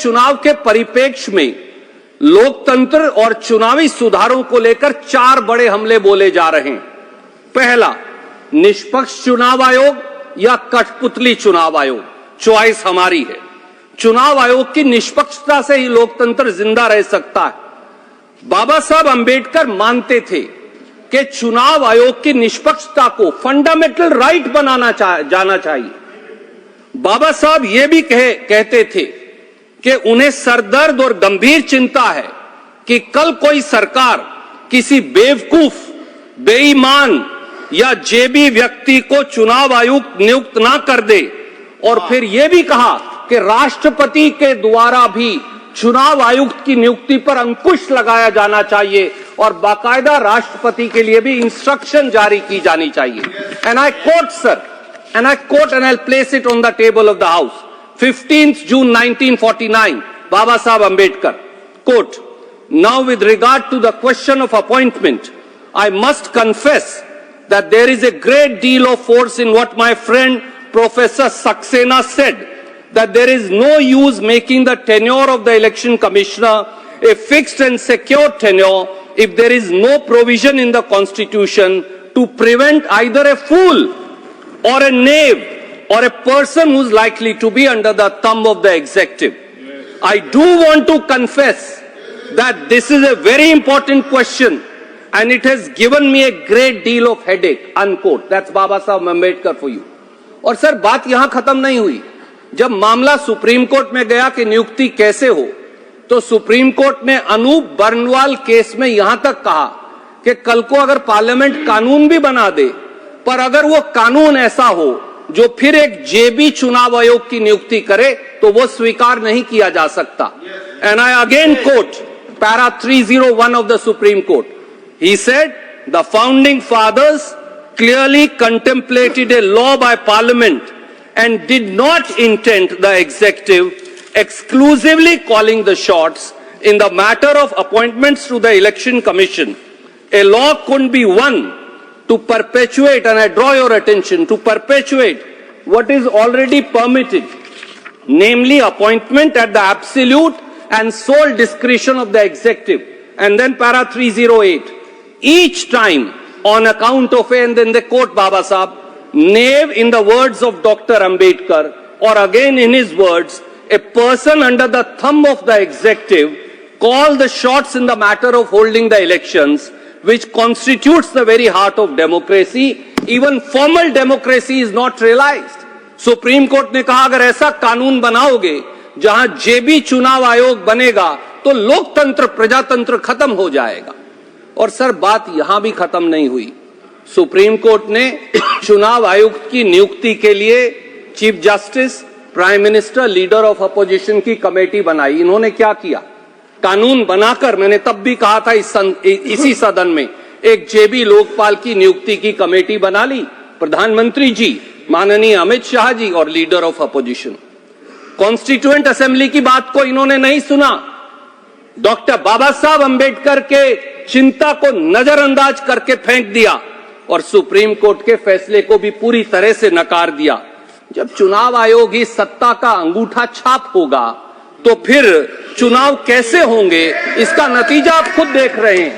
चुनाव के परिप्रेक्ष्य में लोकतंत्र और चुनावी सुधारों को लेकर 4 बड़े हमले बोले जा रहे हैं। पहला, निष्पक्ष चुनाव आयोग या कठपुतली चुनाव आयोग, चॉइस हमारी है। चुनाव आयोग की निष्पक्षता से ही लोकतंत्र जिंदा रह सकता है। बाबा साहब अंबेडकर मानते थे कि चुनाव आयोग की निष्पक्षता को फंडामेंटल राइट बनाना जाना चाहिए। बाबा साहब यह भी कहते थे कि उन्हें सरदर्द और गंभीर चिंता है कि कल कोई सरकार किसी बेवकूफ, बेईमान या जेबी व्यक्ति को चुनाव आयुक्त नियुक्त ना कर दे। और फिर यह भी कहा कि राष्ट्रपति के द्वारा भी चुनाव आयुक्त की नियुक्ति पर अंकुश लगाया जाना चाहिए और बाकायदा राष्ट्रपति के लिए भी इंस्ट्रक्शन जारी की जानी चाहिए। And I quote sir, and I quote and I'll place it on the table of the House. 15th June 1949, Baba Saheb Ambedkar, quote, "Now with regard to the question of appointment, I must confess that there is a great deal of force in what my friend Professor Saxena said, that there is no use making the tenure of the election commissioner a fixed and secure tenure if there is no provision in the constitution to prevent either a fool or a knave or a person who's likely to be under the thumb of the executive." I do want to confess that this is a very important question and it has given me a great deal of headache, unquote. That's Baba Saheb Ambedkar for you. और sir बात यहां खत्म नहीं हुई। जब मामला supreme court में गया कि नियुक्ति कैसे हो, तो सुप्रीम कोर्ट ने अनूप बर्नवाल केस में यहां तक कहा कि कल को अगर पार्लियामेंट कानून भी बना दे, पर अगर वो कानून ऐसा हो जो फिर एक जेबी चुनाव आयोग की नियुक्ति करे तो वो स्वीकार नहीं किया जा सकता। And I again quote para 301 of the Supreme Court. He said the founding fathers clearly contemplated a law by Parliament and did not intend the executive exclusively calling the shots in the matter of appointments to the election commission. A law couldn't be won to perpetuate, and I draw your attention, to perpetuate what is already permitted, namely appointment at the absolute and sole discretion of the executive. And then para 308, each time on account of a, and then they quote Baba Sahab, knave in the words of Dr. Ambedkar, or again in his words, a person under the thumb of the executive call the shots in the matter of holding the elections, which constitutes the very heart of democracy. Even formal democracy is not realized. Supreme court ने कहा अगर ऐसा कानून बनाओगे जहां जेबी चुनाव आयोग बनेगा तो लोकतंत्र, प्रजातंत्र खत्म हो जाएगा। और सर बात यहां भी खत्म नहीं हुई। सुप्रीम कोर्ट ने चुनाव आयुक्त की नियुक्ति के लिए chief justice, prime minister, leader of opposition की कमेटी बनाई। इन्होंने क्या किया? कानून बनाकर, मैंने तब भी कहा था इसी सदन में, एक जेबी लोकपाल की नियुक्ति की कमेटी बना ली। प्रधानमंत्री जी, माननीय अमित शाह जी और leader of opposition. Constituent assembly की बात को इन्होंने नहीं सुना। डॉक्टर बाबा साहब अंबेडकर के चिंता को नजरअंदाज करके फेंक दिया और सुप्रीम कोर्ट के फैसले को भी पूरी तरह से नकार दिया। जब चुनाव आयोग ही सत्ता का अंगूठा छाप होगा तो फिर चुनाव कैसे होंगे, इसका नतीजा आप खुद देख रहे हैं।